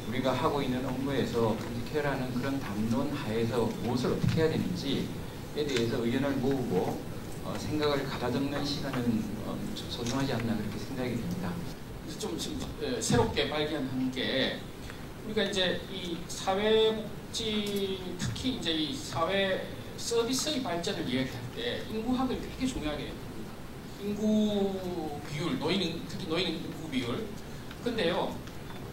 우리가 하고 있는 업무에서 국회라는 그런 담론 하에서 무엇을 어떻게 해야 되는지에 대해서 의견을 모으고 생각을 가다듬는 시간은 소중하지 않나 그렇게 생각이 됩니다. 좀 새롭게 발견한 게 우리가 이제 이 사회복지 특히 이제 이 사회 서비스의 발전을 이야기할 때 인구학을 되게 중요하게 합니다. 인구 비율, 특히 노인 인구 비율. 근데요,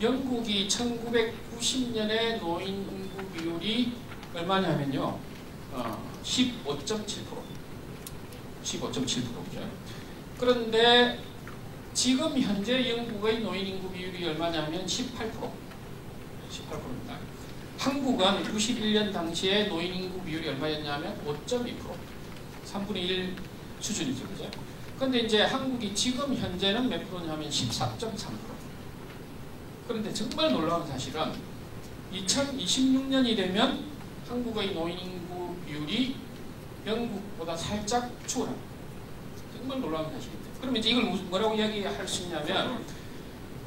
영국이 1990년에 노인 인구 비율이 얼마냐면요, 15.7%. 15.7%죠. 그런데 지금 현재 영국의 노인 인구 비율이 얼마냐면 18%. 18%입니다. 한국은 91년 당시에 노인 인구 비율이 얼마였냐면 5.2%. 3분의 1 수준이죠. 그죠? 그런데 이제 한국이 지금 현재는 몇 프로냐면 14.3%. 그런데 정말 놀라운 사실은 2026년이 되면 한국의 노인 인구 비율이 영국보다 살짝 추월합니다. 정말 놀라운 사실입니다. 그러면 이제 이걸 뭐라고 이야기할 수 있냐면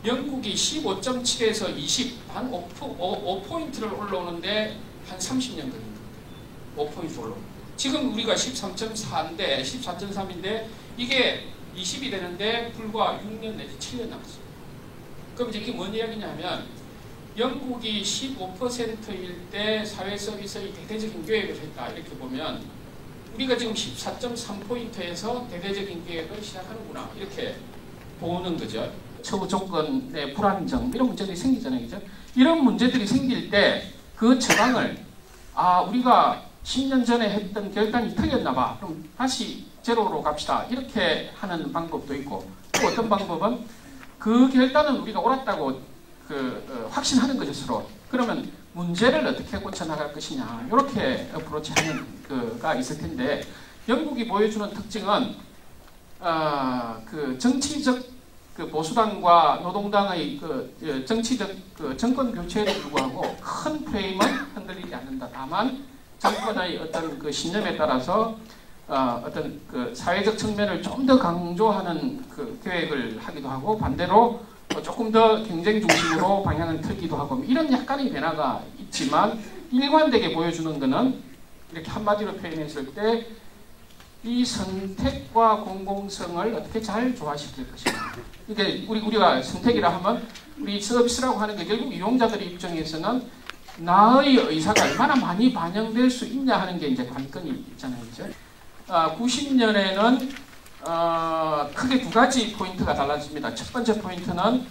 영국이 15.7에서 20, 한 5포인트를 올라오는데 한 30년 걸립니다. 5포인트 올라오고. 지금 우리가 13.4인데 14.3인데 이게 20이 되는데 불과 6년 내지 7년 남았어요. 그럼 이제 이게 뭔 이야기냐면 영국이 15%일 때 사회 서비스의 대대적인 계획을 했다 이렇게 보면 우리가 지금 14.3포인트에서 대대적인 계획을 시작하는구나 이렇게 보는 거죠. 처우 조건의 불안정 이런 문제들이 생기잖아요. 그죠? 이런 문제들이 생길 때 그 처방을 우리가 10년 전에 했던 결단이 틀렸나 봐. 그럼 다시 제로로 갑시다. 이렇게 하는 방법도 있고 또 어떤 방법은 그 결단은 우리가 옳았다고 확신하는 거죠, 서로. 그러면 문제를 어떻게 고쳐나갈 것이냐 이렇게 어프로치하는 거가 있을 텐데 영국이 보여주는 특징은 그 정치적 보수당과 노동당의 정치적 정권 교체에도 불구하고 큰 프레임은 흔들리지 않는다. 다만 정권의 어떤 그 신념에 따라서 어떤 그 사회적 측면을 좀 더 강조하는 그 계획을 하기도 하고 반대로 조금 더 경쟁 중심으로 방향을 틀기도 하고 이런 약간의 변화가 있지만 일관되게 보여주는 것은 이렇게 한마디로 표현했을 때 이 선택과 공공성을 어떻게 잘 조화시킬 것인가. 이게 우리가 선택이라 하면 우리 서비스라고 하는 게 결국 이용자들의 입장에서는 나의 의사가 얼마나 많이 반영될 수 있냐 하는 게 이제 관건이 있잖아요. 그죠? 90년에는 크게 두 가지 포인트가 달라집니다. 첫 번째 포인트는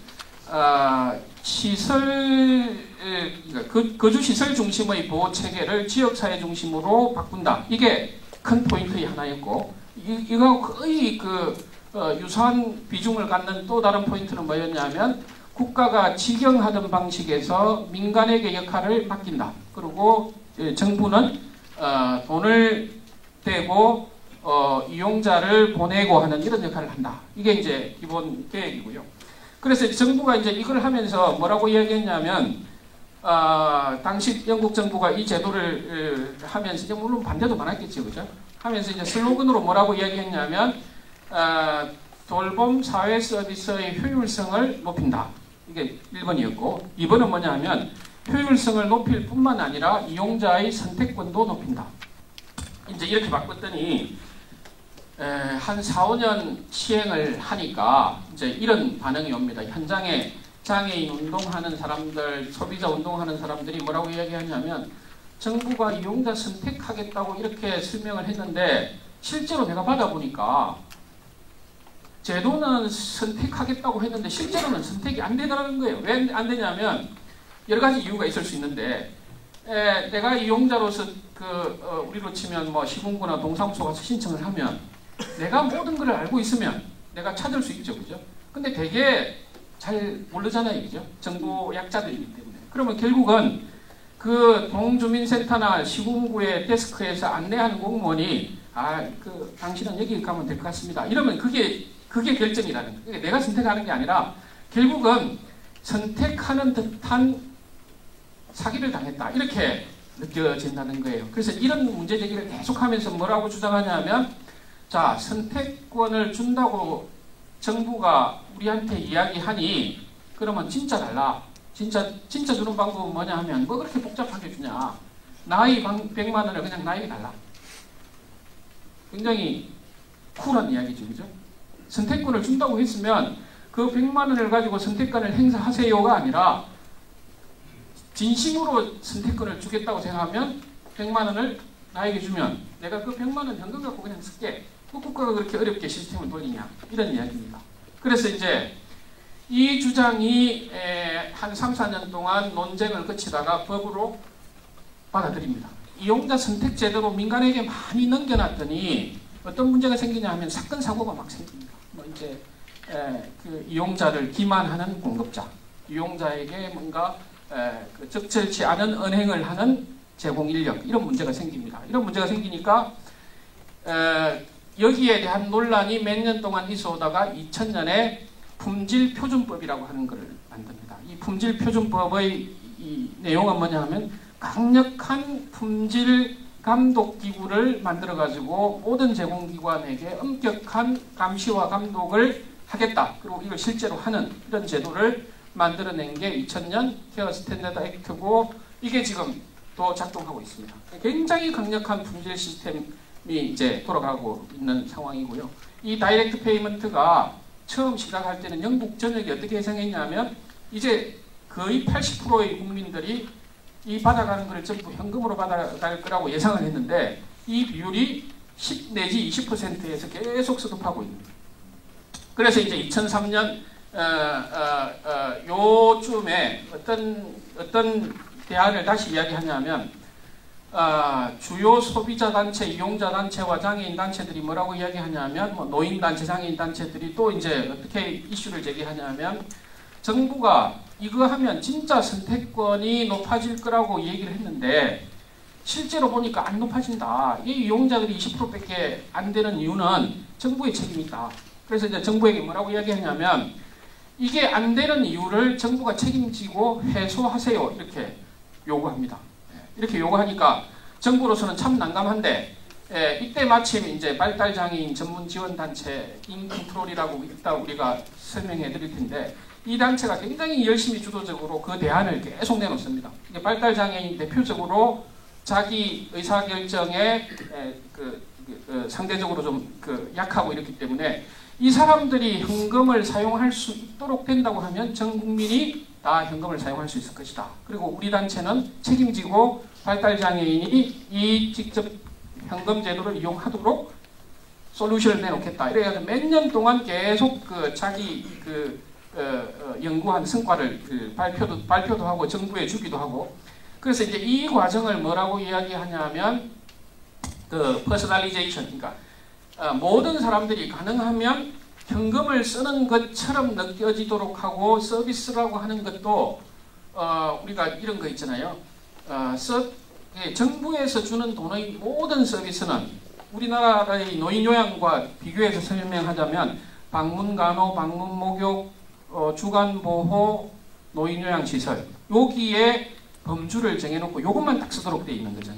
거주시설 중심의 보호체계를 지역사회 중심으로 바꾼다. 이게 큰 포인트의 하나였고 이거 거의 유사한 비중을 갖는 또 다른 포인트는 뭐였냐면 국가가 직영하던 방식에서 민간에게 역할을 맡긴다. 그리고 정부는 돈을 떼고 이용자를 보내고 하는 이런 역할을 한다. 이게 이제 기본 계획이고요. 그래서 정부가 이제 이걸 하면서 뭐라고 이야기했냐면, 당시 영국 정부가 이 제도를 하면서, 이제 물론 반대도 많았겠죠, 그죠? 하면서 이제 슬로건으로 뭐라고 이야기했냐면, 돌봄 사회 서비스의 효율성을 높인다. 이게 1번이었고, 2번은 뭐냐면, 효율성을 높일 뿐만 아니라 이용자의 선택권도 높인다. 이제 이렇게 바꿨더니, 한 4, 5년 시행을 하니까 이제 이런 반응이 옵니다. 현장에 장애인 운동하는 사람들, 소비자 운동하는 사람들이 뭐라고 이야기하냐면 정부가 이용자 선택하겠다고 이렇게 설명을 했는데 실제로 내가 받아보니까 제도는 선택하겠다고 했는데 실제로는 선택이 안 되더라는 거예요. 왜 안 되냐면 여러 가지 이유가 있을 수 있는데 내가 이용자로서 우리로 치면 뭐 시군구나 동사무소 가서 신청을 하면 내가 모든 걸 알고 있으면 내가 찾을 수 있죠, 그죠? 근데 되게 잘 모르잖아요, 그죠? 정보 약자들이기 때문에. 그러면 결국은 그 동주민센터나 시군구의 데스크에서 안내하는 공무원이 당신은 여기 가면 될 것 같습니다. 이러면 그게 결정이라는 거예요. 그러니까 내가 선택하는 게 아니라 결국은 선택하는 듯한 사기를 당했다. 이렇게 느껴진다는 거예요. 그래서 이런 문제 제기를 계속하면서 뭐라고 주장하냐면 자, 선택권을 준다고 정부가 우리한테 이야기하니 그러면 진짜 달라. 진짜 주는 방법은 뭐냐 하면 뭐 그렇게 복잡하게 주냐. 나이 100만 원을 그냥 나에게 달라. 굉장히 쿨한 이야기죠. 그죠? 선택권을 준다고 했으면 그 100만 원을 가지고 선택권을 행사하세요가 아니라 진심으로 선택권을 주겠다고 생각하면 100만 원을 나에게 주면 내가 그 100만 원 현금 갖고 그냥 쓸게. 국가가 그렇게 어렵게 시스템을 돌리냐. 이런 이야기입니다. 그래서 이제 이 주장이 한 3, 4년 동안 논쟁을 거치다가 법으로 받아들입니다. 이용자 선택 제도로 민간에게 많이 넘겨놨더니 어떤 문제가 생기냐 하면 사건, 사고가 막 생깁니다. 뭐 이제 그 이용자를 기만하는 공급자, 이용자에게 뭔가 적절치 않은 언행을 하는 제공 인력 이런 문제가 생깁니다. 이런 문제가 생기니까 여기에 대한 논란이 몇 년 동안 있어오다가 2000년에 품질표준법이라고 하는 것을 만듭니다. 이 품질표준법의 이 내용은 뭐냐 하면 강력한 품질 감독기구를 만들어가지고 모든 제공기관에게 엄격한 감시와 감독을 하겠다. 그리고 이걸 실제로 하는 이런 제도를 만들어낸 게 2000년 케어 스탠다드 액트고 이게 지금 또 작동하고 있습니다. 굉장히 강력한 품질 시스템이 이제 돌아가고 있는 상황이고요. 이 다이렉트 페이먼트가 처음 시작할 때는 영국 전역이 어떻게 예상했냐면 이제 거의 80%의 국민들이 이 받아가는 걸 전부 현금으로 받아갈 거라고 예상을 했는데 이 비율이 10 내지 20%에서 계속 서급하고 있는 거예요. 그래서 이제 2003년 요쯤에 어떤 대안을 다시 이야기하냐면 주요 소비자 단체, 이용자 단체와 장애인 단체들이 뭐라고 이야기하냐면 뭐 노인 단체, 장애인 단체들이 또 이제 어떻게 이슈를 제기하냐면 정부가 이거 하면 진짜 선택권이 높아질 거라고 얘기를 했는데 실제로 보니까 안 높아진다. 이 이용자들이 20%밖에 안 되는 이유는 정부의 책임이 있다. 그래서 이제 정부에게 뭐라고 이야기하냐면 이게 안 되는 이유를 정부가 책임지고 해소하세요. 이렇게 요구합니다. 이렇게 요구하니까 정부로서는 참 난감한데 이때 마침 이제 발달장애인 전문지원단체 인컨트롤이라고 이따 우리가 설명해 드릴 텐데 이 단체가 굉장히 열심히 주도적으로 그 대안을 계속 내놓습니다. 발달장애인 대표적으로 자기 의사결정에 상대적으로 좀 약하고 이렇기 때문에 이 사람들이 현금을 사용할 수 있도록 된다고 하면 전 국민이 다 현금을 사용할 수 있을 것이다. 그리고 우리 단체는 책임지고 발달장애인이 이 직접 현금 제도를 이용하도록 솔루션을 내놓겠다. 이래가지고 몇 년 동안 계속 자기 연구한 성과를 발표도 하고 정부에 주기도 하고 그래서 이제 이 과정을 뭐라고 이야기하냐면 퍼스널리제이션, 그러니까 모든 사람들이 가능하면 현금을 쓰는 것처럼 느껴지도록 하고 서비스라고 하는 것도 우리가 이런 거 있잖아요. 정부에서 주는 돈의 모든 서비스는 우리나라의 노인 요양과 비교해서 설명하자면 방문 간호, 방문 목욕, 주간 보호, 노인 요양 시설 여기에 범주를 정해놓고 이것만 딱 쓰도록 되어 있는 거죠.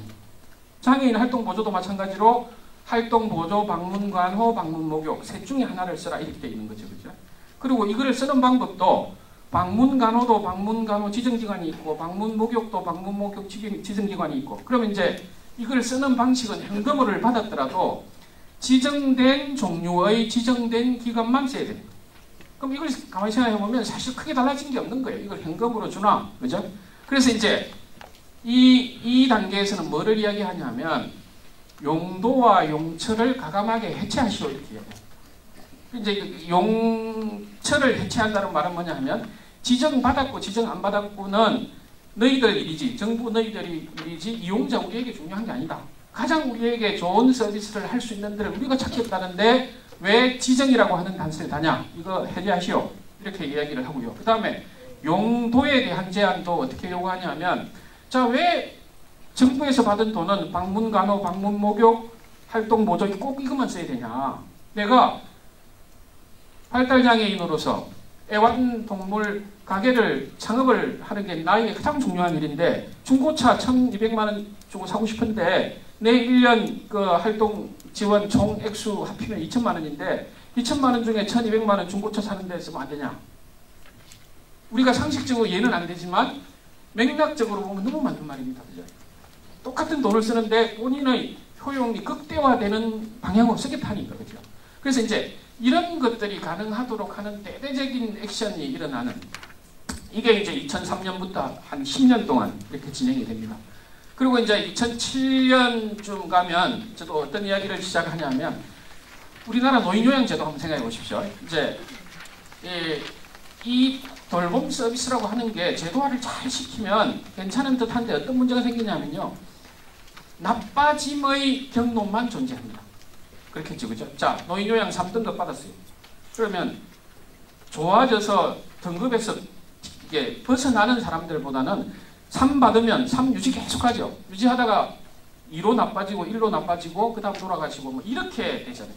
장애인 활동 보조도 마찬가지로 활동 보조, 방문 간호, 방문 목욕 셋 중에 하나를 쓰라 이렇게 되어 있는 거죠, 그죠? 그리고 이거를 쓰는 방법도 방문 간호도 방문 간호 지정기관이 있고 방문 목욕도 방문 목욕 지정기관이 있고 그러면 이제 이걸 쓰는 방식은 현금을 받았더라도 지정된 종류의 지정된 기관만 써야 돼요. 그럼 이걸 가만히 생각해보면 사실 크게 달라진 게 없는 거예요. 이걸 현금으로 주나, 그죠? 그래서 이제 이 단계에서는 뭐를 이야기하냐면 용도와 용처를 과감하게 해체하시오 이렇게 얘기해요. 이제 용처를 해체한다는 말은 뭐냐 하면 지정받았고 지정 안 받았고는 너희들 일이지, 정부 너희들이 일이지 이용자 우리에게 중요한 게 아니다. 가장 우리에게 좋은 서비스를 할 수 있는 데를 우리가 찾겠다는데 왜 지정이라고 하는 단서를 다냐? 이거 해제하시오. 이렇게 이야기를 하고요. 그 다음에 용도에 대한 제한도 어떻게 요구하냐면 자, 왜 정부에서 받은 돈은 방문 간호, 방문 목욕, 활동 보조 꼭 이것만 써야 되냐? 내가 발달장애인으로서 애완동물 가게를 창업을 하는 게 나에게 가장 중요한 일인데 중고차 1,200만 원 주고 사고 싶은데 내 1년 그 활동 지원 총 액수 합치면 2천만 원인데 2천만 원 중에 1,200만 원 중고차 사는 데 쓰면 안 되냐? 우리가 상식적으로 이해는 안 되지만 맥락적으로 보면 너무 맞는 말입니다. 그죠? 똑같은 돈을 쓰는데 본인의 효용이 극대화되는 방향으로 쓰겠다니까. 그죠? 그래서 이제 이런 것들이 가능하도록 하는 대대적인 액션이 일어나는 이게 이제 2003년부터 한 10년 동안 이렇게 진행이 됩니다. 그리고 이제 2007년쯤 가면 저도 어떤 이야기를 시작하냐면 우리나라 노인요양제도 한번 생각해 보십시오. 이제 이 돌봄 서비스라고 하는 게 제도화를 잘 시키면 괜찮은 듯한데 어떤 문제가 생기냐면요. 나빠짐의 경로만 존재합니다. 그렇겠죠, 그죠? 자, 노인요양 3등급 받았어요. 그러면 좋아져서 등급에서 이게 벗어나는 사람들보다는 3 받으면 3 유지 계속하죠. 유지하다가 2로 나빠지고 1로 나빠지고 그 다음 돌아가시고 뭐 이렇게 되잖아요.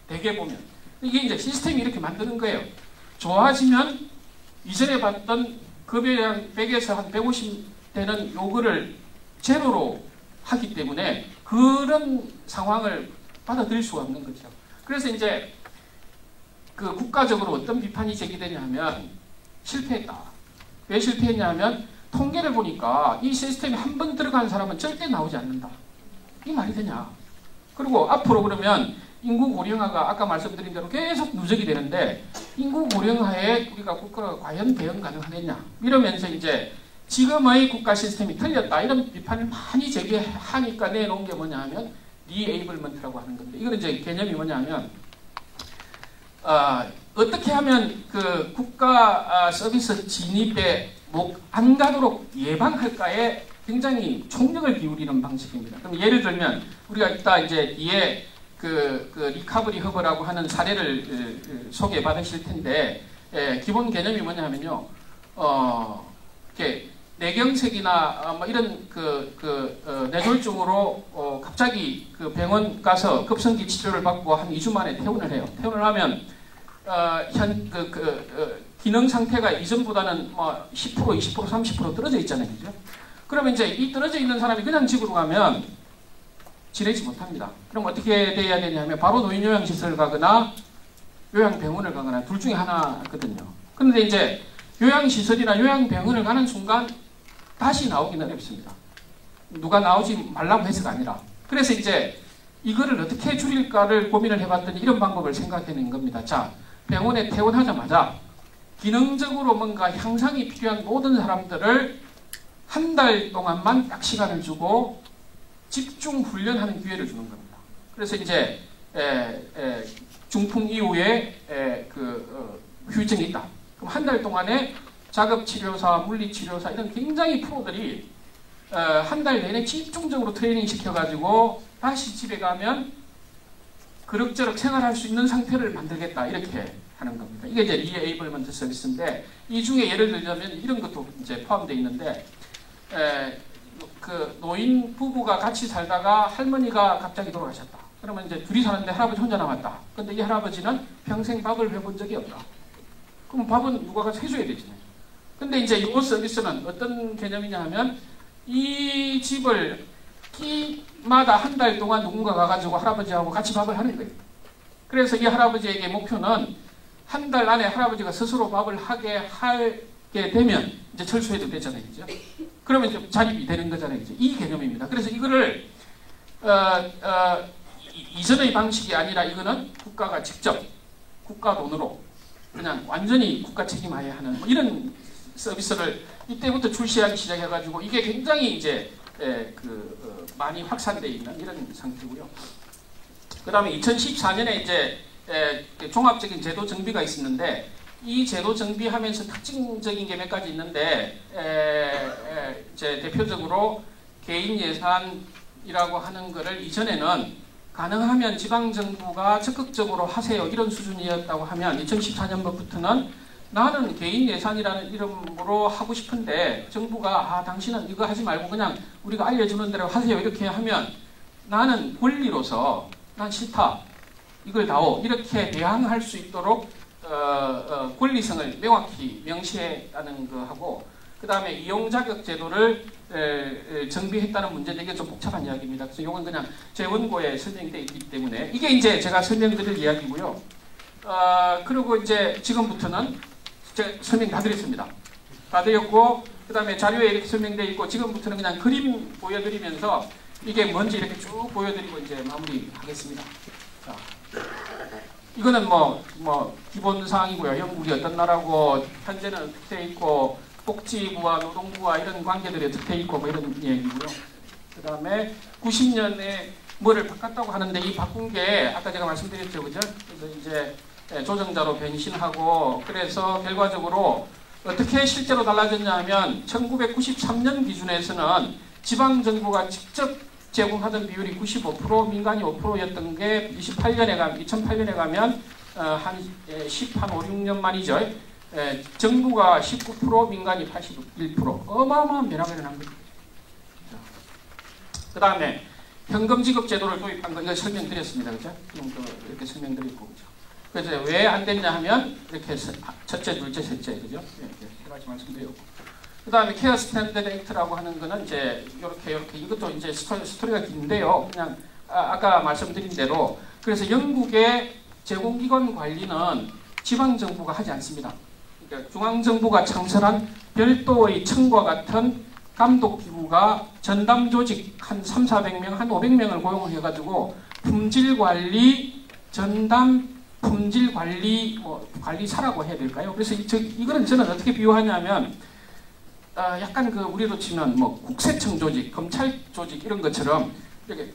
대개 보면. 이게 이제 시스템이 이렇게 만드는 거예요. 좋아지면 이전에 봤던 급여의 한 100에서 한 150 되는 요거를 제로로 하기 때문에 그런 상황을 받아들일 수가 없는 거죠. 그래서 이제 그 국가적으로 어떤 비판이 제기되냐면 실패했다. 왜 실패했냐면 통계를 보니까 이 시스템에 한 번 들어간 사람은 절대 나오지 않는다. 이 말이 되냐. 그리고 앞으로 그러면 인구 고령화가 아까 말씀드린 대로 계속 누적이 되는데 인구 고령화에 우리가 국가가 과연 대응 가능하겠냐. 이러면서 이제 지금의 국가 시스템이 틀렸다. 이런 비판을 많이 제기하니까 내놓은 게 뭐냐 하면 리에이블먼트라고 하는 건데 이건 이제 개념이 뭐냐 하면 어떻게 하면 그 국가 서비스 진입에 안 가도록 예방할까에 굉장히 총력을 기울이는 방식입니다. 그럼 예를 들면 우리가 이따 이제 뒤에 그 리카버리 허브라고 하는 사례를 소개 받으실 텐데 기본 개념이 뭐냐면요, 이렇게 뇌경색이나 뭐 이런 뇌졸중으로 갑자기 그 병원 가서 급성기 치료를 받고 한 2주 만에 퇴원을 해요. 퇴원을 하면 기능 상태가 이전보다는 뭐 10%, 20%, 30% 떨어져 있잖아요. 그죠? 그러면 이제 이 떨어져 있는 사람이 그냥 집으로 가면 지내지 못합니다. 그럼 어떻게 돼야 되냐면 바로 노인요양시설을 가거나 요양병원을 가거나 둘 중에 하나거든요. 그런데 이제 요양시설이나 요양병원을 가는 순간 다시 나오기는 어렵습니다. 누가 나오지 말라고 해서가 아니라. 그래서 이제 이거를 어떻게 줄일까를 고민을 해봤더니 이런 방법을 생각해낸 겁니다. 자, 병원에 퇴원하자마자 기능적으로 뭔가 향상이 필요한 모든 사람들을 한 달 동안만 딱 시간을 주고 집중 훈련하는 기회를 주는 겁니다. 그래서 이제 중풍 이후에 후유증이 있다. 그럼 한 달 동안에 자급치료사, 물리치료사 이런 굉장히 프로들이 한 달 내내 집중적으로 트레이닝 시켜가지고 다시 집에 가면 그럭저럭 생활할 수 있는 상태를 만들겠다 이렇게 하는 겁니다. 이게 이제 리에이블먼트 서비스인데 이 중에 예를 들자면 이런 것도 이제 포함되어 있는데 그 노인 부부가 같이 살다가 할머니가 갑자기 돌아가셨다. 그러면 이제 둘이 사는데 할아버지 혼자 남았다. 근데 이 할아버지는 평생 밥을 해본 적이 없다. 그럼 밥은 누가 가서 해줘야 되지. 근데 이제 이 서비스는 어떤 개념이냐 하면 이 집을 끼마다 한 달 동안 누군가 가가지고 할아버지하고 같이 밥을 하는 거예요. 그래서 이 할아버지에게 목표는 한 달 안에 할아버지가 스스로 밥을 하게 되면 이제 철수해도 되잖아요. 그죠? 그러면 이제 자립이 되는 거잖아요. 그죠? 이 개념입니다. 그래서 이거를 이전의 방식이 아니라 이거는 국가가 직접 국가 돈으로 그냥 완전히 국가 책임하에 하는 뭐 이런 서비스를 이때부터 출시하기 시작해가지고 이게 굉장히 이제 많이 확산되어 있는 이런 상태고요. 그 다음에 2014년에 이제 종합적인 제도 정비가 있었는데 이 제도 정비하면서 특징적인 게 몇 가지 있는데 이제 대표적으로 개인 예산이라고 하는 거를 이전에는 가능하면 지방정부가 적극적으로 하세요 이런 수준이었다고 하면 2014년부터는 나는 개인 예산이라는 이름으로 하고 싶은데 정부가 당신은 이거 하지 말고 그냥 우리가 알려주는 대로 하세요 이렇게 하면 나는 권리로서 난 싫다 이걸 다오 이렇게 대항할 수 있도록 권리성을 명확히 명시하는 거하고 그 다음에 이용자격 제도를 정비했다는 문제인데 이게 좀 복잡한 이야기입니다. 그래서 이건 그냥 제 원고에 설명이 되어 있기 때문에 이게 이제 제가 설명드릴 이야기고요. 그리고 이제 지금부터는 제가 설명 다 드렸습니다. 다 드렸고 그 다음에 자료에 이렇게 설명되어 있고 지금부터는 그냥 그림 보여드리면서 이게 뭔지 이렇게 쭉 보여드리고 이제 마무리하겠습니다. 자, 이거는 뭐 기본 사항이고요. 영국이 어떤 나라고 현재는 어떻게 돼 있고 복지부와 노동부와 이런 관계들이 어떻게 돼 있고 뭐 이런 얘기고요. 그 다음에 90년에 뭐를 바꿨다고 하는데 이 바꾼 게 아까 제가 말씀드렸죠, 그죠? 그래서 이제 조정자로 변신하고 그래서 결과적으로 어떻게 실제로 달라졌냐 하면 1993년 기준에서는 지방정부가 직접 제공하던 비율이 95% 민간이 5%였던 게 2008년에 가면 한 5, 6년 만이죠. 정부가 19% 민간이 81% 어마어마한 변화가 일어난 거죠. 그 다음에 현금 지급 제도를 도입한 거 이거 설명드렸습니다. 그죠? 이렇게 설명드리고 그죠? 그래서 왜 안 됐냐 하면 이렇게 첫째, 둘째, 셋째 그죠? 이렇게 세 가지 말씀드렸고 그 다음에 케어 스탠더드 액트라고 하는 거는 이제 이렇게 이것도 이제 스토리가 긴데요. 그냥 아까 말씀드린 대로 그래서 영국의 제공기관 관리는 지방정부가 하지 않습니다. 그러니까 중앙정부가 창설한 별도의 청과 같은 감독기구가 전담조직 한 3, 400명, 한 500명을 고용을 해가지고 품질관리, 전담 품질관리, 관리사라고 해야 될까요? 그래서 이거는 저는 어떻게 비유하냐면 약간 우리로 치면 국세청 조직, 검찰 조직 이런 것처럼 이렇게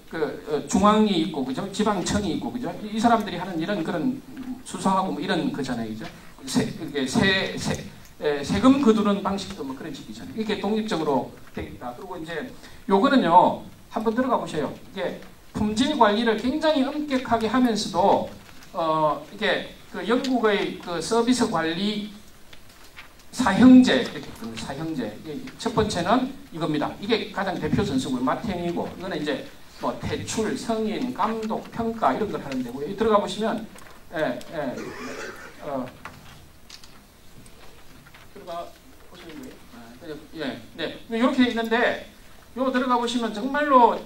중앙이 있고 그죠? 지방청이 있고 그죠? 이 사람들이 하는 이런 그런 수사하고 이런 거잖아요, 그죠? 세금 거두는 방식도 그런 식이잖아요. 이게 독립적으로 되어 있다. 그리고 이제 요거는요 한번 들어가 보세요. 이게 품질 관리를 굉장히 엄격하게 하면서도 이게 영국의 서비스 관리 사형제 이렇게 사형제 첫 번째는 이겁니다. 이게 가장 대표 선수고 마탱이고 이거는 이제 대출, 성인, 감독, 평가 이런 걸 하는 데고요. 들어가 보시면 들어가 보시면 네 이렇게 돼 있는데 요 들어가 보시면 정말로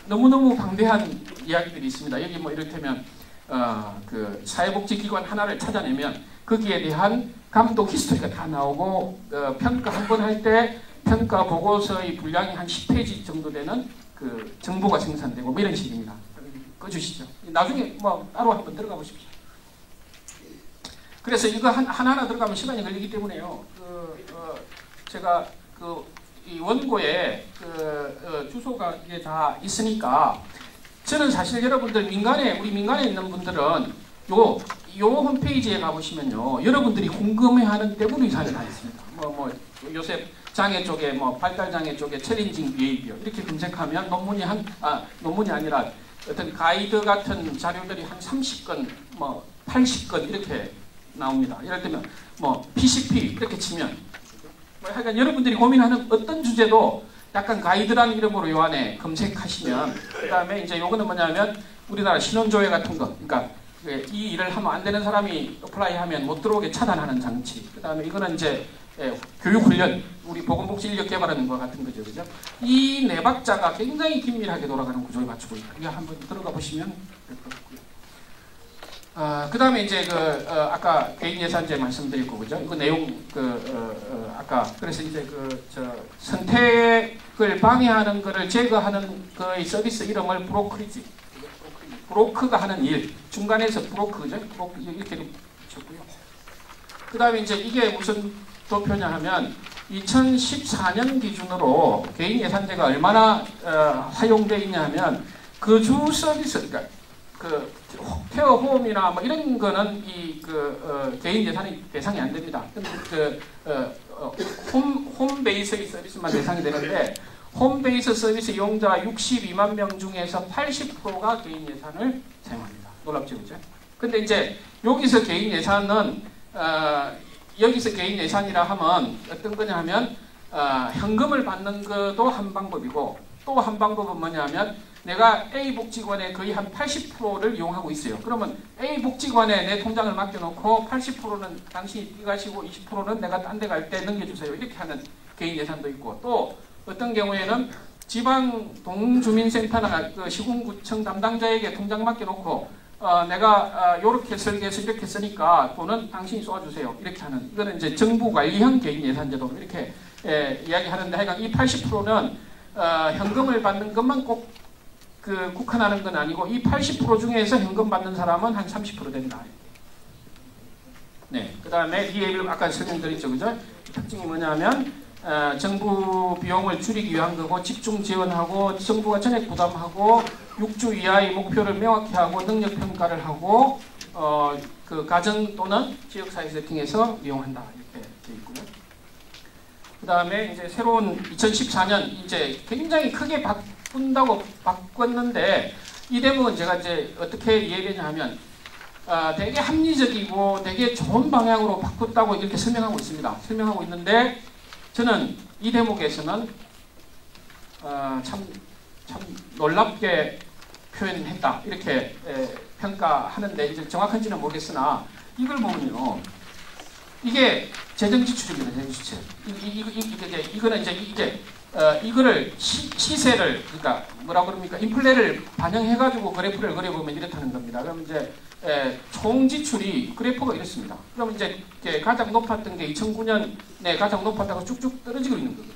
너무너무 방대한 이야기들이 있습니다. 여기 이를테면 사회복지기관 하나를 찾아내면 거기에 대한 감독 히스토리가 다 나오고 평가 한 번 할 때 평가 보고서의 분량이 한 10페이지 정도 되는 정보가 생산되고 이런 식입니다. 꺼주시죠. 나중에 따로 한번 들어가 보십시오. 그래서 이거 하나하나 들어가면 시간이 걸리기 때문에요. 제가 이 원고에 주소가 이게 다 있으니까 저는 사실 여러분들 우리 민간에 있는 분들은 요 홈페이지에 가보시면요 여러분들이 궁금해하는 대부분 이상이 다 있습니다. 요새 장애 쪽에 발달 장애 쪽에 챌린징 비헤이비어 이렇게 검색하면 논문이 아니라 어떤 가이드 같은 자료들이 한 30건 80건 이렇게 나옵니다. 예를 들면 PCP 이렇게 치면 하여간 여러분들이 고민하는 어떤 주제도 약간 가이드라는 이름으로 요 안에 검색하시면 그 다음에 이제 요거는 뭐냐면 우리나라 신원조회 같은 거, 그러니까 이 일을 하면 안 되는 사람이 어플라이하면 못 들어오게 차단하는 장치. 그다음에 이거는 이제 교육훈련, 우리 보건복지 인력 개발하는 것 같은 거죠, 그죠? 이 네 박자가 굉장히 긴밀하게 돌아가는 구조를 갖추고 있다. 이거 한번 들어가 보시면 될 것 같고요. 그다음에 이제 아까 개인 예산제 말씀드릴 거죠. 이거 내용 아까 그래서 이제 선택을 방해하는 거를 제거하는 거의 서비스 이름을 브로커가 하는 일, 중간에서 브로커죠. 브로커 이렇게 쳤고요. 그다음에 이제 이게 무슨 도표냐 하면 2014년 기준으로 개인 예산제가 얼마나 활용되어 있냐 하면 거주 서비스, 그러니까 케어홈이나 뭐 이런 거는 개인 예산이 대상이 안 됩니다. 홈베이스 서비스만 대상이 되는데 홈베이스 서비스 이용자 62만 명 중에서 80%가 개인 예산을 사용합니다. 놀랍죠, 그죠? 근데 이제 여기서 개인 예산은 여기서 개인 예산이라 하면 어떤 거냐 하면 현금을 받는 것도 한 방법이고 또 한 방법은 뭐냐면 내가 A 복지관에 거의 한 80%를 이용하고 있어요. 그러면 A 복지관에 내 통장을 맡겨놓고 80%는 당신이 떼가시고 20%는 내가 딴 데 갈 때 넘겨주세요. 이렇게 하는 개인 예산도 있고 또 어떤 경우에는 지방 동주민센터나 시군구청 담당자에게 통장 맡겨놓고 내가 요렇게 설계해서 이렇게 쓰니까 돈은 당신이 쏘아주세요. 이렇게 하는 이거는 이제 정부 관리형 개인 예산제도 이렇게 이야기하는데 하여간 이 80%는 현금을 받는 것만 꼭 국한하는 건 아니고 이 80% 중에서 현금 받는 사람은 한 30% 된다. 네, 그 다음에 이 얘기를 아까 설명드렸죠, 그죠? 특징이 뭐냐면 정부 비용을 줄이기 위한 거고 집중 지원하고 정부가 전액 부담하고 6주 이하의 목표를 명확히 하고 능력 평가를 하고 가정 또는 지역사회 세팅에서 이용한다 이렇게 되어 있고요. 그 다음에 이제 새로운 2014년 이제 굉장히 크게 바꾼다고 바꿨는데 이 대목은 제가 이제 어떻게 이해되냐 하면 되게 합리적이고 되게 좋은 방향으로 바꿨다고 이렇게 설명하고 있습니다. 설명하고 있는데 저는 이 대목에서는 참 놀랍게 표현했다 이렇게 평가하는데 이제 정확한지는 모르겠으나 이걸 보면요 이게 재정지출입니다. 재정지출. 이거는 이제 이거를 시세를 그러니까 뭐라 그럽니까 인플레를 반영해가지고 그래프를 그려보면 이렇다는 겁니다. 그러면 이제 총 지출이 그래프가 이렇습니다. 그러면 이제 가장 높았던 게 2009년에 가장 높았다가 쭉쭉 떨어지고 있는 거예요.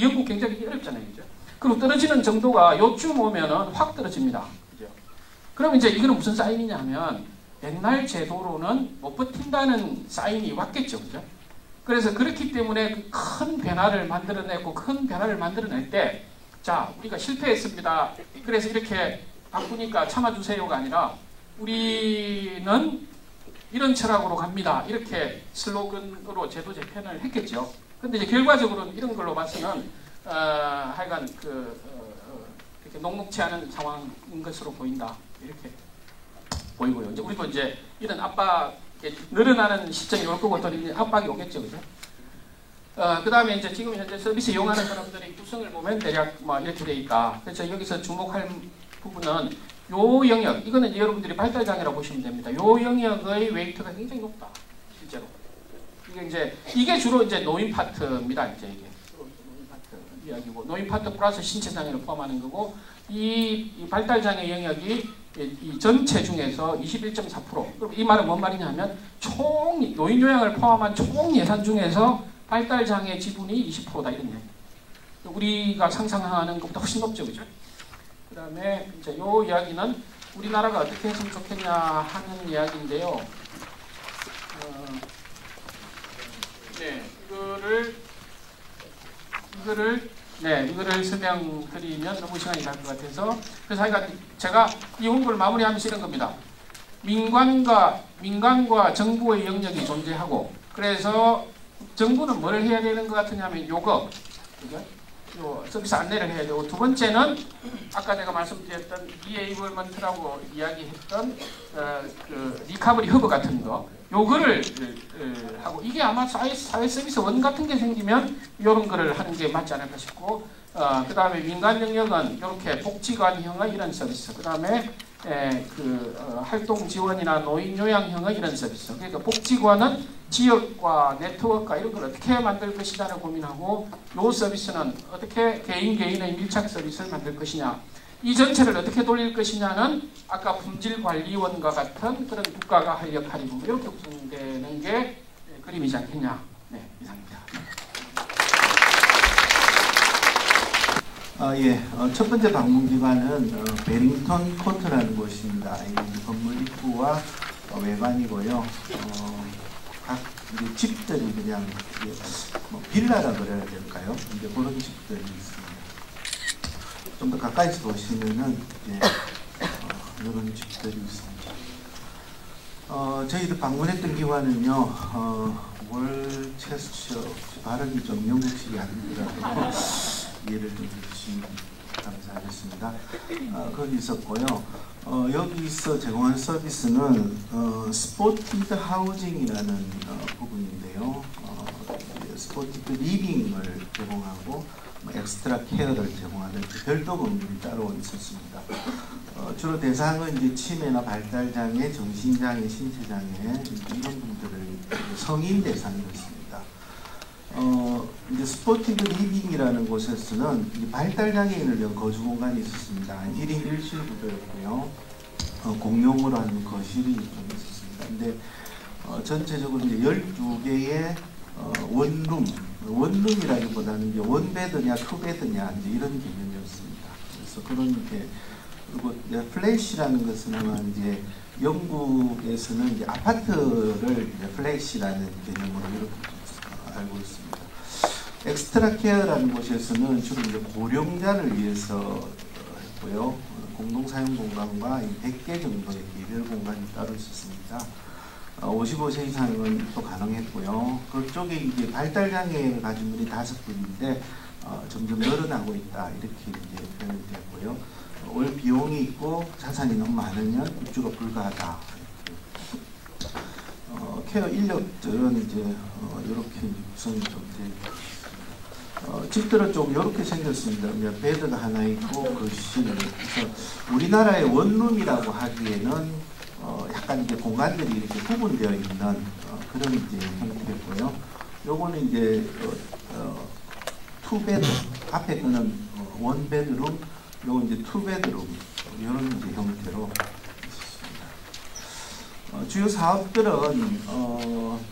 연구 굉장히 어렵잖아요, 그죠? 그리고 떨어지는 정도가 요쯤 오면은 확 떨어집니다, 그죠? 그럼 이제 이거는 무슨 사인이냐 하면 옛날 제도로는 못 버틴다는 사인이 왔겠죠, 그죠? 그래서 그렇기 때문에 큰 변화를 만들어냈고 큰 변화를 만들어낼 때 자 우리가 실패했습니다. 그래서 이렇게 바꾸니까 참아주세요가 아니라 우리는 이런 철학으로 갑니다. 이렇게 슬로건으로 제도 재편을 했겠죠. 근데 이제 결과적으로는 이런 걸로 봐서는 하여간 이렇게 녹록치 않은 상황인 것으로 보인다. 이렇게 보이고요. 이제 우리도 이제 이런 압박 늘어나는 시점이 올 거고 또 압박이 오겠죠, 그죠? 그 다음에 이제 지금 현재 서비스 이용하는 사람들의 구성을 보면 대략 뭐 이렇게 돼 있다. 그래서 여기서 주목할 부분은 요 영역, 이거는 이제 여러분들이 발달장애라고 보시면 됩니다. 요 영역의 웨이트가 굉장히 높다, 실제로. 이게 주로 이제 노인 파트입니다, 이제 이게. 노인 파트 이야기고, 노인 파트 플러스 신체장애를 포함하는 거고, 이 발달장애 영역이 이 전체 중에서 21.4%. 그럼 이 말은 뭔 말이냐 하면 총 노인 요양을 포함한 총 예산 중에서 발달장애 지분이 20%다 이런 얘기. 우리가 상상하는 것보다 훨씬 높죠, 그죠? 그 다음에 이제 요 이야기는 우리나라가 어떻게 했으면 좋겠냐 하는 이야기인데요. 네, 이거를 설명드리면 너무 시간이 갈 것 같아서 그래서 하여간 제가 이 홍보를 마무리하면서 이런 겁니다. 민간과 정부의 영역이 존재하고 그래서 정부는 뭘 해야 되는 것 같으냐면 요거 그죠? 요 서비스 안내를 해야 되고 두 번째는 아까 제가 말씀드렸던 리에이블먼트라고 이야기했던 그 리카버리 허브 같은 거 요거를 하고 이게 아마 사회 서비스 원 같은 게 생기면 이런 거를 하는 게 맞지 않을까 싶고 그 다음에 민간 영역은 이렇게 복지관형의 이런 서비스, 그 다음에 활동 지원이나 노인 요양형의 이런 서비스. 그러니까 복지관은 지역과 네트워크와 이런 걸 어떻게 만들 것이냐를 고민하고, 요 서비스는 어떻게 개인의 밀착 서비스를 만들 것이냐, 이 전체를 어떻게 돌릴 것이냐는 아까 품질관리원과 같은 그런 국가가 할 역할이고, 이렇게 구성되는 게 그림이지 않겠냐. 네, 이상입니다. 첫 번째 방문 기관은 베링턴 코트라는 곳입니다. 이 건물 입구와 외관이고요. 각 이제 집들이 그냥 빌라라 그래야 될까요? 이제 그런 집들이 있습니다. 좀 더 가까이서 보시면은 이런 집들이 있습니다. 저희도 방문했던 기관은요, 월체스처, 발음이 좀 영국식이 아니더라고요. 이해를 좀 해주시면 감사하겠습니다. 거기 있었고요. 여기서 제공한 서비스는 스포티드 하우징이라는 부분인데요. 스포티드 리빙을 제공하고 엑스트라 케어를 제공하는 별도 건물이 따로 있었습니다. 주로 대상은 이제 치매나 발달장애, 정신장애, 신체장애 이런 분들을 성인 대상이었습니다. 이제 스포티드 리빙이라는 곳에서는 발달장애인을 위한 거주 공간이 있었습니다. 1인 1실 구조였고요. 공용으로 하는 거실이 좀 있었습니다. 근데 전체적으로 이제 12개의 원룸이라기보다는 이제 원베드냐 투베드냐 이제 이런 개념이었습니다. 그래서 그런 게, 그리고 플래시라는 것은 아마 이제 영국에서는 이제 아파트를 이제 플래시라는 개념으로 이렇게 알고 있습니다. 엑스트라 케어라는 곳에서는 주로 이제 고령자를 위해서 했고요. 공동 사용 공간과 100개 정도의 개별 공간이 따로 있었습니다. 55세 이상은 또 가능했고요. 그쪽에 이제 발달 장애를 가진 분이 5분인데 점점 늘어나고 있다 이렇게 이제 표현이 됐고요. 올 비용이 있고 자산이 너무 많으면 입주가 불가하다. 케어 인력들은 이제 이렇게 구성이 좀 되어 있습니다. 집들은 좀 이렇게 생겼습니다. 베드가 하나 있고 거실. 그래서 우리나라의 원룸이라고 하기에는 약간 이제 공간들이 이렇게 구분되어 있는 그런 이제 형태였고요. 요거는 이제 투베드, 앞에 거는 원베드룸, 요건 이제 투베드룸 이런 이제 형태로 있었습니다. 주요 사업들은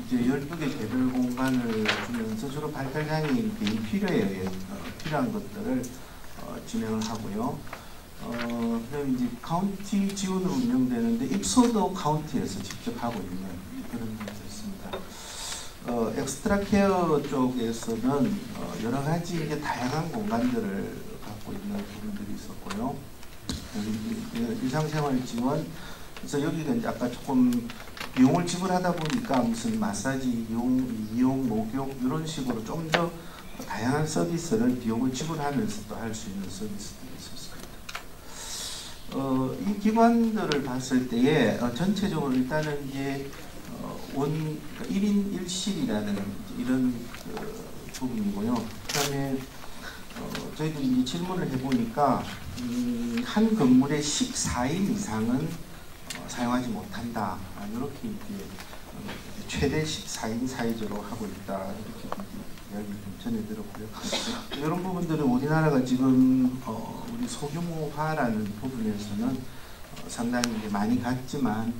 이제 12개 개별 공간을 주면서 주로 발달장애인 개인 필요에 의해 필요한 것들을 진행을 하고요. 그다음에 이제 카운티 지원으로 운영되는데 입소도 카운티에서 직접 하고 있는 그런 형태였습니다. 엑스트라 케어 쪽에서는 여러 가지 이제 다양한 공간들을 갖고 있는 부분들이 있었고요. 일상생활 지원, 그래서 여기가 이제 아까 조금 비용을 지불하다 보니까 무슨 마사지, 이용, 목욕 이런 식으로 좀 더 다양한 서비스를 비용을 지불하면서도 할 수 있는 서비스들이 있었습니다. 이 기관들을 봤을 때에 전체적으로 일단은 이제 1인 1실이라는 이런 부분이고요. 그 다음에 저희들이 이제 질문을 해보니까 한 건물에 14인 이상은 사용하지 못한다. 이렇게 이제 최대 14인 사이즈로 하고 있다. 이렇게 이야기를 좀 전해드렸고요. 이런 부분들은 우리나라가 지금 우리 소규모화라는 부분에서는 상당히 이제 많이 갔지만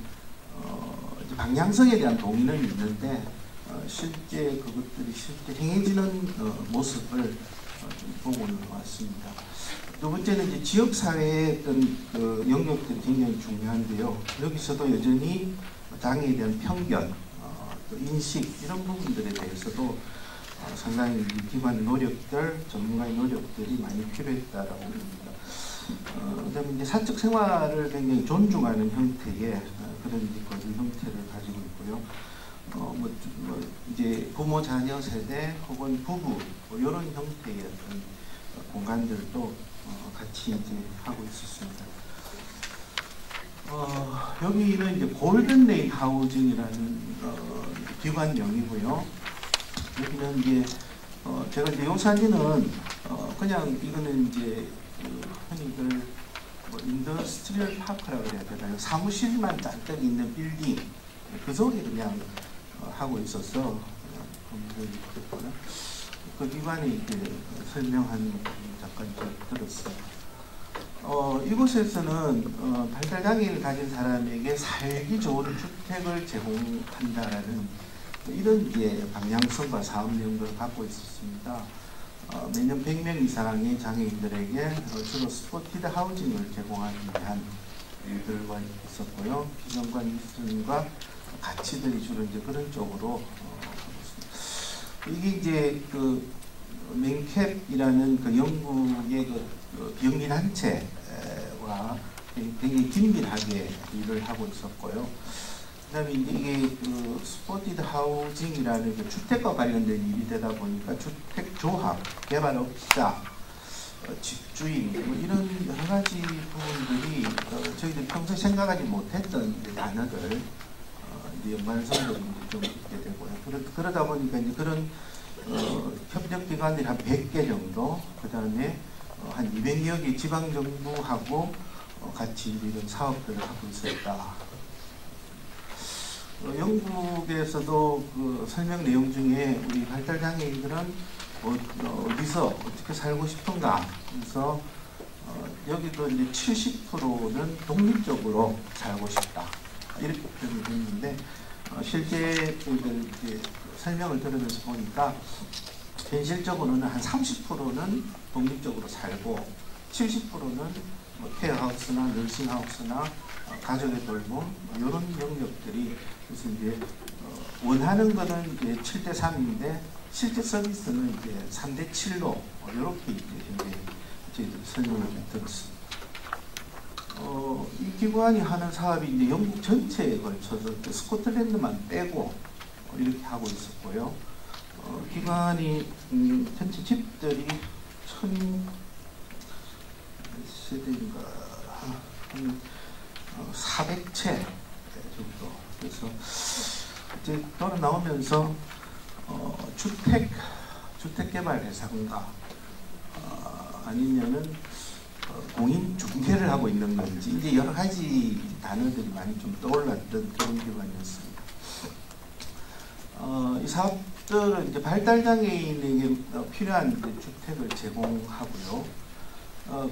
방향성에 대한 동의는 있는데 실제 그것들이 실제 행해지는 모습을 좀 보고는 왔습니다. 두 번째는 이제 지역사회의 어떤 그 영역들이 굉장히 중요한데요. 여기서도 여전히 장애에 대한 편견, 또 인식 이런 부분들에 대해서도 상당히 기관 노력들, 전문가의 노력들이 많이 필요했다라고 봅니다. 그다음에 이제 사적 생활을 굉장히 존중하는 형태의 그런 이제 거주 형태를 가지고 있고요. 이제 부모 자녀 세대 혹은 부부 이런 형태의 어떤 공간들도 같이 이제 하고 있었습니다. 여기는 이제 골든레인 하우징이라는 기관명이고요. 여기는 이제 제가 이제 요 사진은 그냥 이거는 이제 흔히들 뭐 인더스트리얼 파크라고 해야 되나요? 사무실만 잔뜩 있는 빌딩 그 속에 그냥 하고 있어서 그 기관이 이제 설명한 잠깐 들었어요. 이곳에서는 발달장애를 가진 사람에게 살기 좋은 주택을 제공한다라는 이런 이제 방향성과 사업 내용들을 갖고 있었습니다. 매년 100명 이상의 장애인들에게 주로 스포티드 하우징을 제공하기 위한 일들과 있었고요. 비전과 미션과 가치들이 주로 이제 그런 쪽으로 이게 이제 그 맨캡이라는 그 영국의 그 비영리 단체와 굉장히 긴밀하게 일을 하고 있었고요. 그다음에 이게 그 스포티드 하우징이라는 그 주택과 관련된 일이 되다 보니까 주택 조합, 개발업자, 집주인 뭐 이런 여러 가지 부분들이 저희들이 평소에 생각하지 못했던 단어들 이제 연관성들이 좀 있게 되고요. 그러다 보니까 이제 그런 협력 기관들이 한 100개 정도, 그다음에 한 200여 개 지방 정부하고 같이 이런 사업들을 하고 있었다. 영국에서도 그 설명 내용 중에 우리 발달장애인들은 어디서 어떻게 살고 싶은가, 그래서 여기도 이제 70%는 독립적으로 살고 싶다 이렇게 표현이 됐는데 실제 이제 설명을 들으면서 보니까 현실적으로는 한 30%는 독립적으로 살고 70%는 뭐 케어하우스나 너싱하우스나 가족의 돌봄 이런 영역들이, 그래서 이제 원하는 거는 이제 7대3인데 실제 서비스는 이제 3대7로 이렇게 이제 저희들이 설명을 들었습니다. 이 기관이 하는 사업이 이제 영국 전체에 걸쳐서 스코틀랜드만 빼고 이렇게 하고 있었고요. 기관이 전체 집들이 1000세대인가 한 400채 정도. 그래서 이제 돌아 나오면서 주택개발회사인가 아니면은 공인 중개를 하고 있는 건지 이제 여러 가지 단어들이 많이 좀 떠올랐던 그런 기관이었습니다. 이 사업들은 이제 발달장애인에게 필요한 주택을 제공하고요.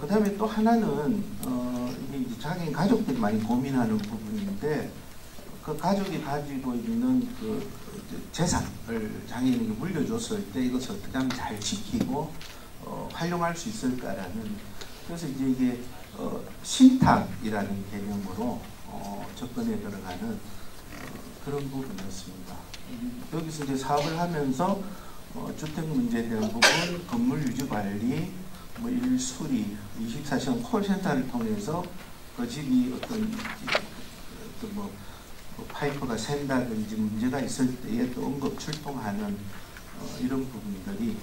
그 다음에 또 하나는 이게 이제 장애인 가족들이 많이 고민하는 부분인데 그 가족이 가지고 있는 그 재산을 장애인에게 물려줬을 때 이것을 어떻게 하면 잘 지키고 활용할 수 있을까라는, 그래서 이제 이게 신탁이라는 개념으로 접근에 들어가는 그런 부분이었습니다. 여기서 이제 사업을 하면서 주택 문제에 대한 부분, 건물 유지 관리, 뭐 일수리, 24시간 콜센터를 통해서 그 집이 어떤 뭐 파이프가 샌다든지 문제가 있을 때에 또 응급 출동하는 이런 부분들이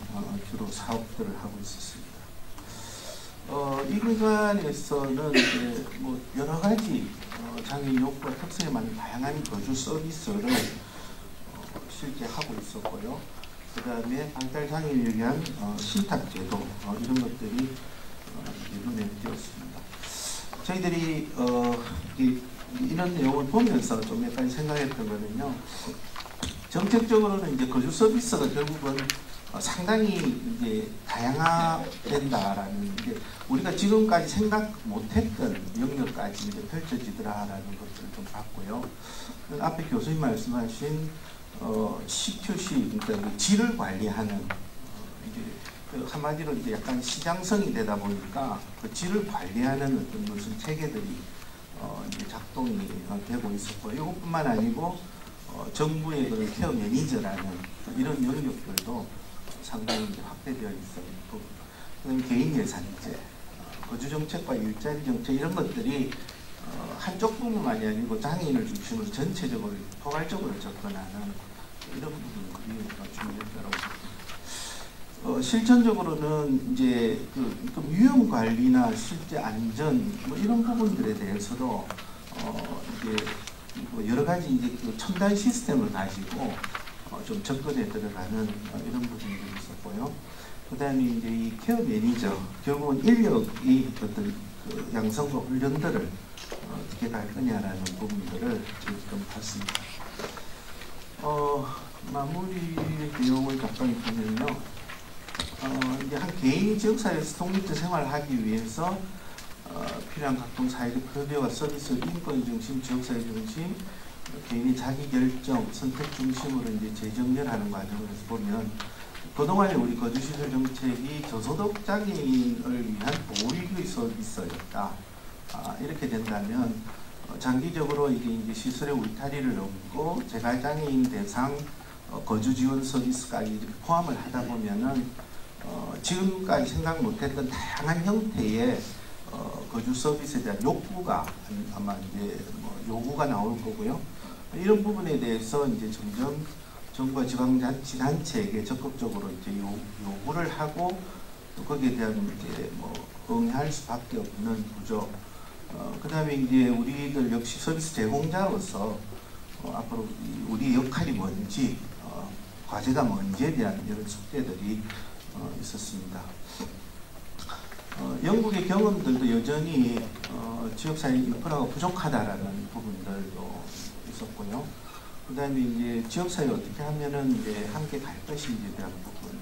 주로 사업들을 하고 있었습니다. 이 기관에서는 이제 뭐 여러 가지 장애인 욕구와 특성에 맞는 다양한 거주 서비스를 실제 하고 있었고요. 그 다음에 발달장애인을 위한 신탁제도 이런 것들이 눈에 띄었습니다. 저희들이 이런 내용을 보면서 좀 약간 생각했던 거는요. 정책적으로는 이제 거주 서비스가 결국은 상당히 이제 다양화된다라는, 이제 우리가 지금까지 생각 못했던 영역까지 이제 펼쳐지더라라는 것들을 좀 봤고요. 앞에 교수님 말씀하신 CQC, 그러니까 질을 관리하는 이제 한마디로 이제 약간 시장성이 되다 보니까 그 질을 관리하는 어떤 무슨 체계들이 이제 작동이 되고 있었고, 이것뿐만 아니고 정부의 그 케어 매니저라는 이런 영역들도 상당히 이제 확대되어 있었고, 그다음에 개인 예산제, 거주 정책과 일자리 정책 이런 것들이 한쪽 부분만이 아니고 장애인을 중심으로 전체적으로 포괄적으로 접근하는 이런 부분들이 중요했다고 생각합니다. 실천적으로는 이제 그 위험 관리나 실제 안전 뭐 이런 부분들에 대해서도 이제 뭐 여러 가지 이제 그 첨단 시스템을 가지고 좀 접근에 들어가는 이런 부분들이 있었고요. 그다음에 이제 이 케어 매니저, 결국은 인력이 어떤 그 양성과 훈련들을 어떻게 갈 거냐라는 부분들을 지금 봤습니다. 마무리 내용을 잠깐 보면요. 이제 한 개인이 지역사회에서 독립적 생활을 하기 위해서 필요한 각종 사회적 협의와 서비스, 인권 중심, 지역사회 중심, 개인의 자기결정, 선택 중심으로 이제 재정렬하는 과정에서 보면 그동안에 우리 거주시설 정책이 저소득 장애인을 위한 보호유기 서비스였다. 이렇게 된다면 장기적으로 이게 이제 시설의 울타리를 넘고 재발장애인 대상 거주 지원 서비스까지 이렇게 포함을 하다 보면은 지금까지 생각 못했던 다양한 형태의 거주 서비스에 대한 욕구가 아마 이제 요구가 나올 거고요. 이런 부분에 대해서 이제 점점 정부와 지방자치단체에게 적극적으로 이제 요구를 하고 또 거기에 대한 이제 응할 수밖에 없는 구조. 그다음에 이제 우리들 역시 서비스 제공자로서 앞으로 우리 역할이 뭔지, 과제가 뭔지에 대한 이런 숙제들이 있었습니다. 영국의 경험들도 여전히 지역사회 인프라가 부족하다라는 부분들도 있었고요. 그 다음에 이제 지역사회 어떻게 하면은 이제 함께 갈 것인지에 대한 부분.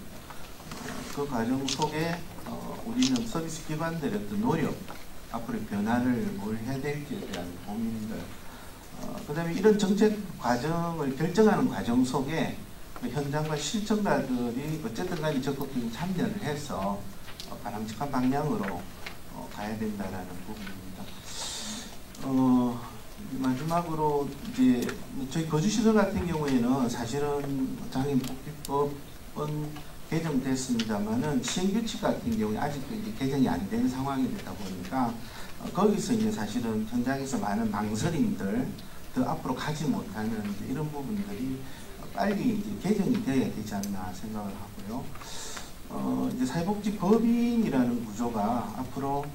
그 과정 속에 우리는 서비스 기관들의 어떤 노력, 앞으로의 변화를 뭘 해야 될지에 대한 고민들. 그 다음에 이런 정책 과정을 결정하는 과정 속에 현장과 실천가들이 어쨌든 간에 적극적인 참여를 해서 바람직한 방향으로 가야 된다라는 부분입니다. 마지막으로 이제 저희 거주시설 같은 경우에는 사실은 장애인복지법은 개정됐습니다만은 시행규칙 같은 경우에 아직도 이제 개정이 안 된 상황이 되다 보니까 거기서 이제 사실은 현장에서 많은 망설임들, 더 앞으로 가지 못하는 이런 부분들이 빨리 이제 개정이 되어야 되지 않나 생각을 하고요. 이제 사회복지법인이라는 구조가 앞으로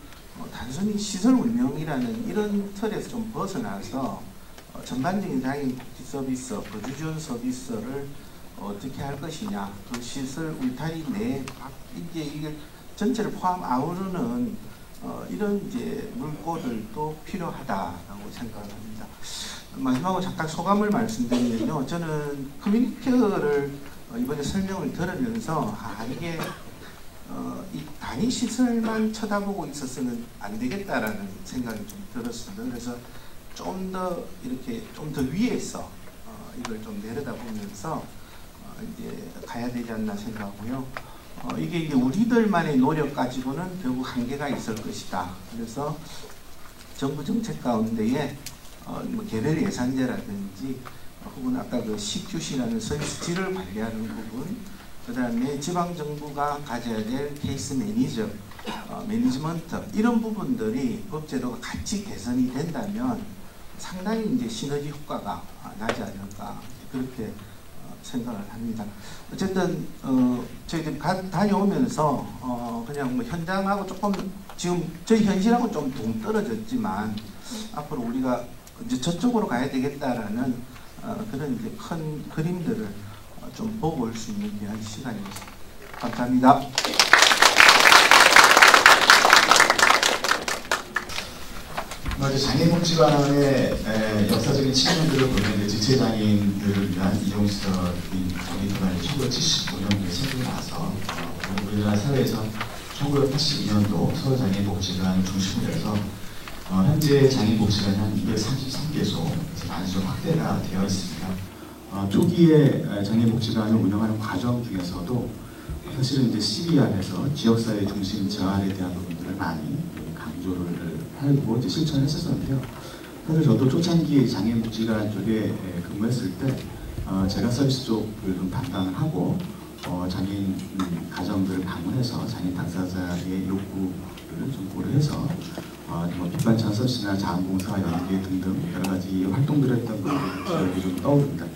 단순히 시설 운영이라는 이런 틀에서 좀 벗어나서 전반적인 장애인 복지 서비스, 거주 지원 서비스를 어떻게 할 것이냐, 그 시설 울타리 내 이게 전체를 포함 아우르는 이런 이제 물꼬들도 필요하다라고 생각을 합니다. 마지막으로 잠깐 소감을 말씀드리면요, 저는 커뮤니티를 이번에 설명을 들으면서 이게 이 단위 시설만 쳐다보고 있어서는 안 되겠다라는 생각이 좀 들었습니다. 그래서 좀 더 이렇게 좀 더 위에서 이걸 좀 내려다보면서 이제 가야 되지 않나 생각하고요. 이게 이제 우리들만의 노력 가지고는 결국 한계가 있을 것이다. 그래서 정부 정책 가운데에 개별 예산제라든지 혹은 아까 그 CQC라는 서비스 질을 관리하는 부분, 그 다음에 지방정부가 가져야 될 케이스 매니지먼트, 이런 부분들이 법제도가 같이 개선이 된다면 상당히 이제 시너지 효과가 나지 않을까, 그렇게 생각을 합니다. 어쨌든, 저희들 다녀오면서, 그냥 현장하고 조금, 지금 저희 현실하고 좀 동떨어졌지만, 앞으로 우리가 이제 저쪽으로 가야 되겠다라는 그런 이제 큰 그림들을 좀 보고 올 수 있는 귀한 시간이었습니다. 감사합니다. 장애복지관의 역사적인 측면들을 보면 지체장애인들을 위한 이용시설인 장애기관이 1975년도에 생기고 나서 우리나라 사회에서 1982년도 서울장애복지관을 중심으로 해서 현재 장애복지관이 한 233개소 많이 좀 확대가 되어 있습니다. 초기에 장애복지관을 운영하는 과정 중에서도 사실은 이제 CBR에서 지역사회 중심 재활에 대한 부분들을 많이 강조를 하고 이제 실천했었는데요. 사실 저도 초창기 장애복지관 쪽에 근무했을 때 제가 서비스 쪽을 좀 담당을 하고 장애인 가정들을 방문해서 장애인 당사자의 요구를 좀 고려해서 빛반찬 서비스나 자원봉사 연계 등등 여러 가지 활동들을 했던 기억이 좀 떠오릅니다.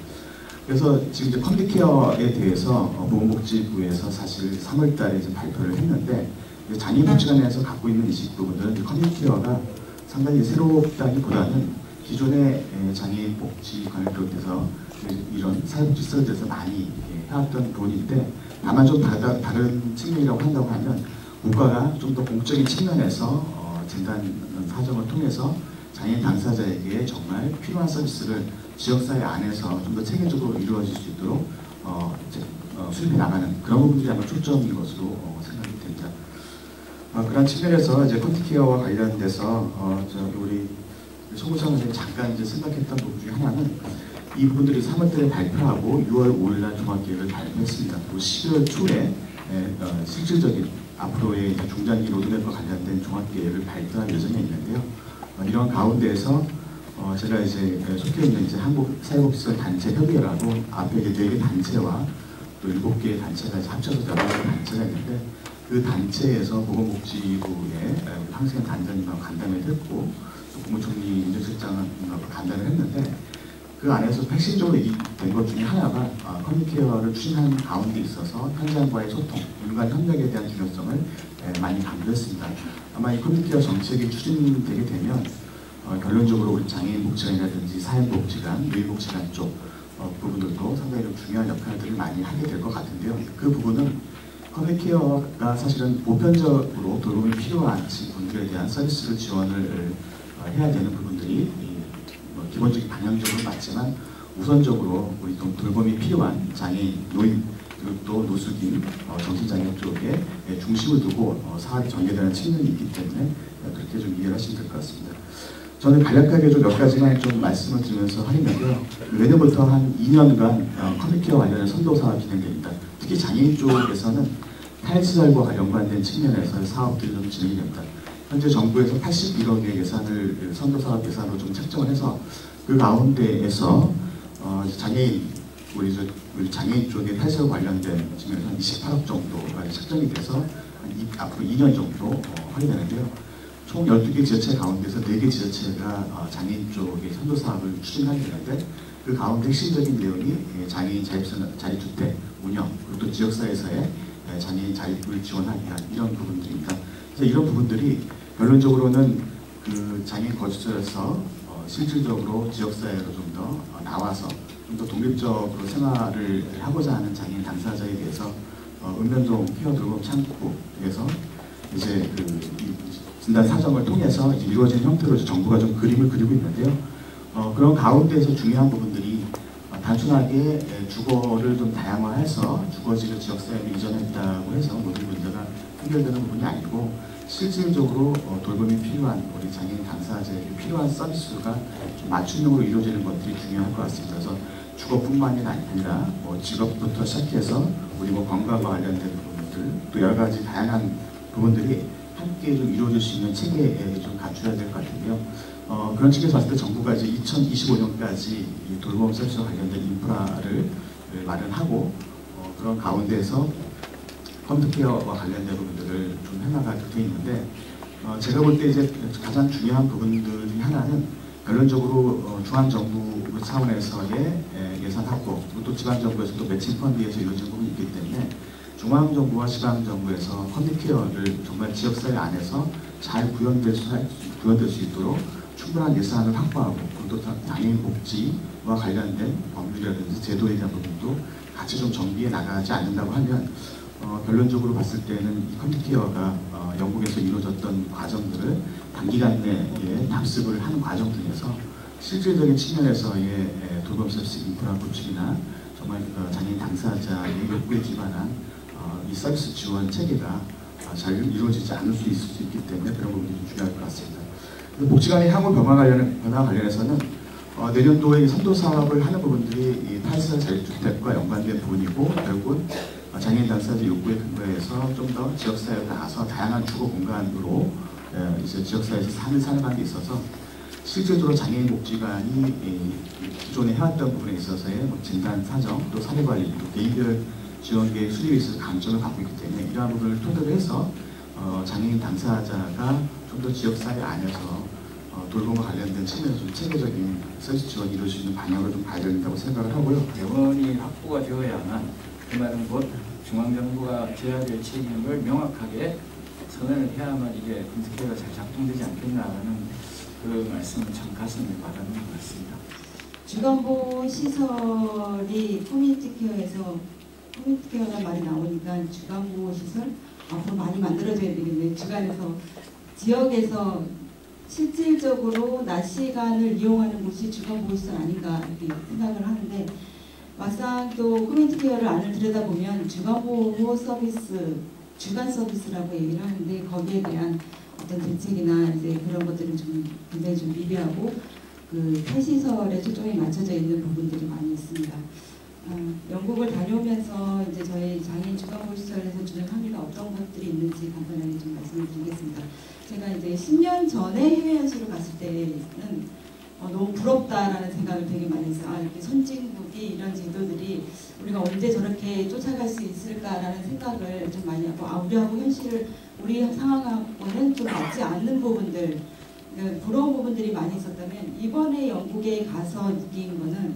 그래서 지금 이제 커뮤니티케어에 대해서 보건복지부에서 사실 3월달에 이제 발표를 했는데 장애인복지관에서 갖고 있는 인식 부분들은 커뮤니티케어가 상당히 새롭다기보다는 기존의 장애인 복지관을 비롯해서 이런 사회복지 시설들에서 많이 해왔던 부분인데 다만 좀 다른 측면이라고 한다고 하면 국가가 좀 더 공적인 측면에서 진단 사정을 통해서 장애인 당사자에게 정말 필요한 서비스를 지역사회 안에서 좀 더 체계적으로 이루어질 수 있도록 수립해 나가는 그런 부분들이 아마 초점인 것으로 생각이 됩니다. 그런 측면에서 이제 컴퓨터케어와 관련돼서 우리 송구선 선생님 잠깐 이제 생각했던 부분 중에 하나는 이 부분들이 3월달에 발표하고 6월 5일날 종합계획을 발표했습니다. 그리고 11월 초에 실질적인 앞으로의 이제 중장기 로드맵과 관련된 종합계획을 발표할 예정에 있는데요. 이런 가운데에서 제가 이제 속해 있는 이제 한국사회복지시설 단체 협의회라고 앞에 이제 4개 단체와 또 7개의 단체가 합쳐서 8개 단체가 있는데 그 단체에서 보건복지부의 황승현 단장님하고 간담회를 했고 또 국무총리 민정실장하고 간담회를 했는데 그 안에서 핵심적으로 된 것 중에 하나가 커뮤니케어를 추진하는 가운데 있어서 현장과의 소통, 민간 협력에 대한 중요성을 많이 강조했습니다. 아마 이 커뮤니케어 정책이 추진되게 되면 결론적으로 우리 장애인 복지관이라든지 사회복지관, 노인복지관 쪽 부분들도 상당히 좀 중요한 역할들을 많이 하게 될 것 같은데요. 그 부분은 커뮤니케어가 사실은 보편적으로 돌봄이 필요한 분들에 대한 서비스를 지원을 해야 되는 부분들이 기본적인 방향적으로 맞지만 우선적으로 우리 돌봄이 필요한 장애인, 노인, 그리고 또 노숙인, 정신장애 쪽에 중심을 두고 사업이 전개되는 측면이 있기 때문에 그렇게 좀 이해를 하시면 될 것 같습니다. 저는 간략하게 좀 몇 가지만 좀 말씀을 드리면서 하겠는데요. 내년부터 한 2년간 커뮤니케어 관련된 선도 사업이 진행됩니다. 특히 장애인 쪽에서는 탈시설과 연관된 측면에서 사업들이 좀 진행이 됩니다. 현재 정부에서 81억의 예산을 선도사업 예산으로 좀 책정을 해서 그 가운데에서 장애인 우리 장애인 쪽에 탈시설 관련된 측면에서 한 28억 정도가 책정이 돼서 앞으로 2년 정도 하게 되는데요. 총 12개 지자체 가운데서 4개 지자체가 장애인 쪽의 선도사업을 추진하게 되는데 그 가운데 핵심적인 내용이 장애인 자립주택 운영 그리고 또 지역사회에서의 장애인 자립을 지원하기 위한 이런 부분들입니다. 그래서 이런 부분들이 결론적으로는 그 장애인 거주지에서 실질적으로 지역사회로 좀 더 나와서 좀 더 독립적으로 생활을 하고자 하는 장애인 당사자에 대해서 읍면동 케어 돌봄 창구에서 이제 그 진단 사정을 통해서 이제 이루어진 형태로 정부가 좀 그림을 그리고 있는데요. 그런 가운데서 중요한 부분들이 단순하게 주거를 좀 다양화해서 주거지를 지역사회로 이전했다고 해서 모든 문제가 해결되는 부분이 아니고 실질적으로 돌봄이 필요한 우리 장애인 당사자에게 필요한 서비스가 좀 맞춤형으로 이루어지는 것들이 중요할 것 같습니다. 그래서 주거뿐만이 아니라 직업부터 시작해서 우리 건강과 관련된 부분들 또 여러 가지 다양한 부분들이 함께 좀 이루어질 수 있는 체계에 좀 갖춰야 될 것 같은데요. 그런 측면에서 봤을 때 정부가 이제 2025년까지 이 돌봄 서비스와 관련된 인프라를 마련하고 그런 가운데에서 컴퓨터케어와 관련된 부분들을 좀 해나가게 되어 있는데 제가 볼 때 이제 가장 중요한 부분들 중에 하나는 결론적으로 중앙정부 차원에서의 예산 확보 그리고 또 지방정부에서도 매칭 펀드에서 이루어진 부분이 있기 때문에 중앙정부와 지방정부에서 커뮤니케어를 정말 지역사회 안에서 잘 구현될 수 있도록 충분한 예산을 확보하고 그리고 또 장애인 복지와 관련된 법률이라든지 제도에 대한 부분도 같이 좀 정비해 나가지 않는다고 하면 결론적으로 봤을 때는 이 커뮤니케어가 영국에서 이루어졌던 과정들을 단기간 내에 답습을 하는 과정 중에서 실질적인 측면에서의 돌봄 서비스 인프라 구축이나 정말 장애인 당사자의 욕구에 기반한 이 서비스 지원 체계가 잘 이루어지지 않을 수 있을 수 있기 때문에 그런 부분이 좀 중요할 것 같습니다. 복지관의 향후 변화 관련해서는 내년도에 선도 사업을 하는 부분들이 탈시설 자립주택과 연관된 부분이고 결국은 장애인 당사자 욕구에 근거해서 좀 더 지역사회에 나가서 다양한 주거 공간으로 이제 지역사회에서 사는 데 있어서 실질적으로 장애인 복지관이 기존에 해왔던 부분에 있어서의 진단 사정 또 사례관리 또 개인별 지원계획 수립에 있어서 강점을 갖고 있기 때문에 이러한 부분을 토대로 해서 장애인 당사자가 좀 더 지역사회 안에서 돌봄과 관련된 측면에서 좀 체계적인 서비스 지원이 이루어질 수 있는 방향으로 좀 가야 된다고 생각을 하고요. 대원이 확보가 되어야만 그 말은 곧 중앙정부가 져야 될 책임을 명확하게 선언을 해야만 이게 컴퓨터가 잘 작동되지 않겠나라는 그 말씀은 참 가슴에 와닿는 것 같습니다. 주간보호 시설이 커뮤니티 케어라는 말이 나오니까 주간보호 시설 앞으로 많이 만들어져야 되겠네요. 주간에서 지역에서 실질적으로 낮 시간을 이용하는 곳이 주간보호 시설 아닌가 이렇게 생각을 하는데, 막상 또 커뮤니티 케어를 안을 들여다보면 주간보호 서비스, 주간 서비스라고 얘기를 하는데, 거기에 대한 어떤 대책이나 이제 그런 것들은 좀 굉장히 좀 미비하고 그 폐시설에 초점이 맞춰져 있는 부분들이 많이 있습니다. 영국을 다녀오면서 이제 저희 장애인 주간보호 시설에서 주는 항의가 어떤 것들이 있는지 간단하게 좀 말씀을 드리겠습니다. 제가 이제 10년 전에 해외 연수를 갔을 때는 너무 부럽다라는 생각을 되게 많이 했어요. 이렇게 선진국이 이런 제도들이 우리가 언제 저렇게 쫓아갈 수 있을까라는 생각을 좀 많이 하고, 우리하고 현실을, 우리 상황하고는 좀 맞지 않는 부분들, 부러운 부분들이 많이 있었다면, 이번에 영국에 가서 느낀 거는